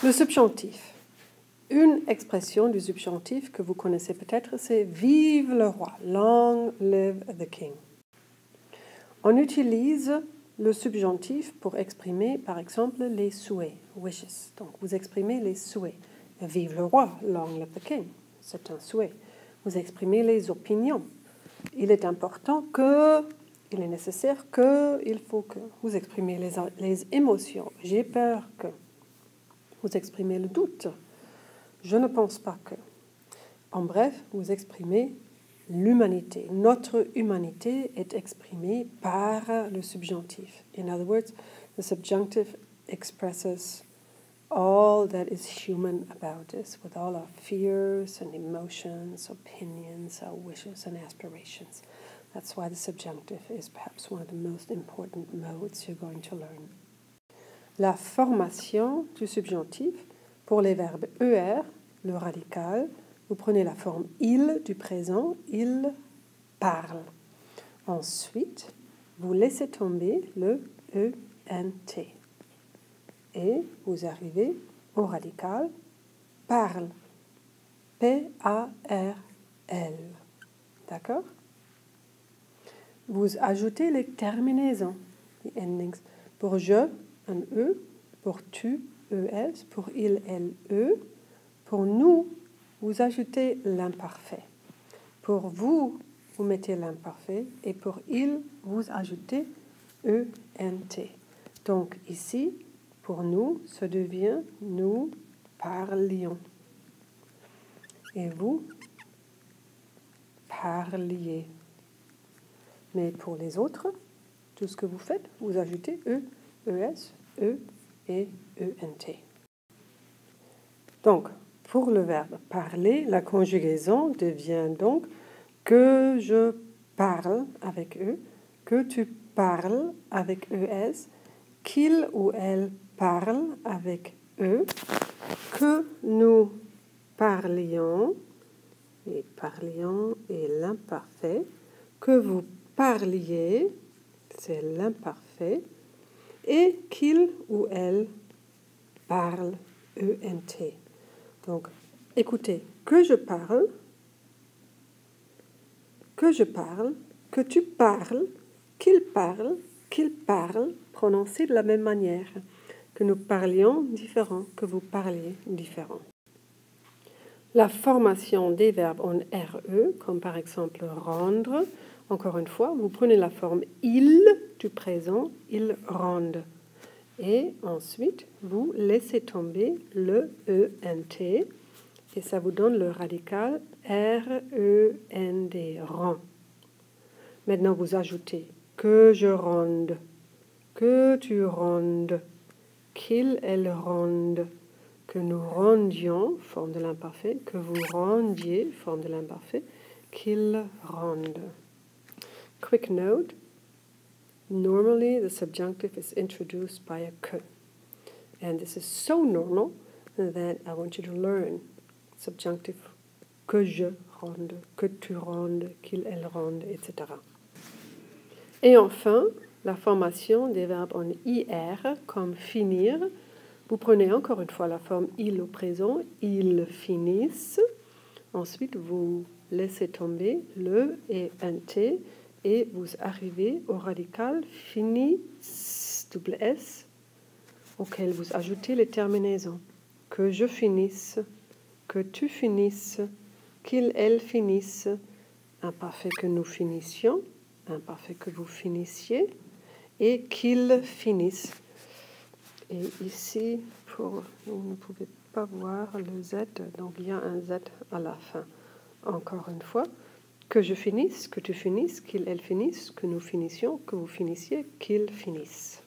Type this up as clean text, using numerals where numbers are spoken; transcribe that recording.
Le subjonctif. Une expression du subjonctif que vous connaissez peut-être, c'est « Vive le roi »,« Long live the king ». On utilise le subjonctif pour exprimer, par exemple, les souhaits, wishes. Donc, vous exprimez les souhaits. « Vive le roi »,« Long live the king », c'est un souhait. Vous exprimez les opinions. Il est important que, il est nécessaire que, il faut que. Vous exprimez les émotions. J'ai peur que. Vous exprimez le doute. Je ne pense pas que. En bref, vous exprimez l'humanité. Notre humanité est exprimée par le subjonctif. In other words, the subjunctive expresses all that is human about us, with all our fears and emotions, opinions, our wishes and aspirations. That's why the subjunctive is perhaps one of the most important modes you're going to learn. La formation du subjonctif pour les verbes ER, le radical, vous prenez la forme il du présent, il parle. Ensuite, vous laissez tomber le ENT. Et vous arrivez au radical parle. P-A-R-L. D'accord? Vous ajoutez les terminaisons, les endings. Pour je, un E. Pour tu, ES. Pour il, elle, E. Pour nous, vous ajoutez l'imparfait. Pour vous, vous mettez l'imparfait. Et pour il, vous ajoutez ENT. Donc ici, pour nous, ça devient nous parlions. Et vous parliez. Mais pour les autres, tout ce que vous faites, vous ajoutez E, ES, E et ENT. Donc, pour le verbe parler, la conjugaison devient donc que je parle avec E, que tu parles avec ES, qu'il ou elle parle avec E, que nous parlions et l'imparfait, que vous parliez, c'est l'imparfait, et qu'il ou elle parle, ENT. Donc, écoutez, que je parle, que tu parles, qu'il parle, prononcé de la même manière, que nous parlions différent, que vous parliez différent. La formation des verbes en RE, comme par exemple rendre, encore une fois, vous prenez la forme il du présent, ils rendent. Et ensuite, vous laissez tomber le ENT et ça vous donne le radical R-E-N-D, rend. Maintenant, vous ajoutez que je rende, que tu rendes, qu'il, elle rende, que nous rendions, forme de l'imparfait, que vous rendiez, forme de l'imparfait, qu'il rende. Quick note, normally the subjunctive is introduced by a que. And this is so normal that I want you to learn subjunctive que je rende, que tu rendes, qu'il, elle rende, etc. Et enfin, la formation des verbes en IR comme finir. Vous prenez encore une fois la forme il au présent, ils finissent. Ensuite, vous laissez tomber le et un T et vous arrivez au radical finissent, double S, auquel vous ajoutez les terminaisons. Que je finisse, que tu finisses, qu'il, elle finisse, imparfait que nous finissions, imparfait que vous finissiez, et qu'ils finissent. Et ici, vous ne pouvez pas voir le Z, donc il y a un Z à la fin. Encore une fois, que je finisse, que tu finisses, qu'il, elle finisse, que nous finissions, que vous finissiez, qu'ils finissent.